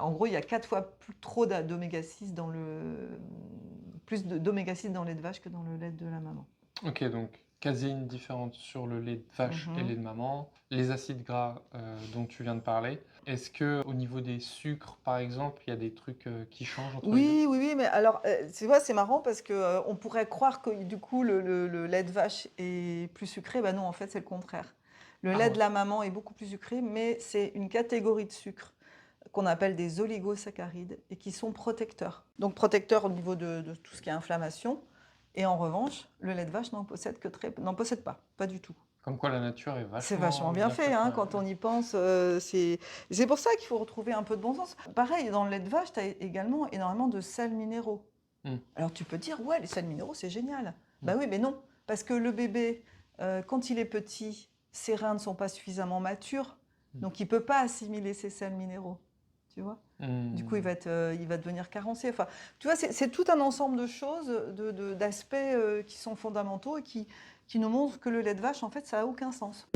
En gros, il y a 4 fois trop d'oméga 6 dans plus d'oméga 6 dans le lait de vache que dans le lait de la maman. Ok, donc caséine différente sur le lait de vache et Mhm. lait de maman, les acides gras dont tu viens de parler. Est-ce que au niveau des sucres, par exemple, il y a des trucs qui changent entre les deux? Oui, oui, oui, mais alors, tu vois, c'est marrant parce que, on pourrait croire que du coup le lait de vache est plus sucré. Bah non, en fait, c'est le contraire. Le Ah lait ouais. de la maman est beaucoup plus sucré, mais c'est une catégorie de sucre qu'on appelle des oligosaccharides et qui sont protecteurs. Donc protecteurs au niveau de tout ce qui est inflammation. Et en revanche, le lait de vache n'en possède pas du tout. Comme quoi la nature est C'est vachement vachement bien bien fait, faite hein, quand même. quand on y pense. C'est pour ça qu'il faut retrouver un peu de bon sens. Pareil, dans le lait de vache, tu as également énormément de sels minéraux. Mm, Alors tu peux dire, ouais, les sels minéraux, c'est génial. mm. Bah oui, mais non, parce que le bébé, quand il est petit, ses reins ne sont pas suffisamment matures, Mm. donc il ne peut pas assimiler ces sels minéraux, tu vois. Du coup, Mm. il va devenir carencé. Enfin, tu vois, c'est tout un ensemble de choses, d'aspects qui sont fondamentaux et qui nous montrent que le lait de vache, en fait, ça n'a aucun sens.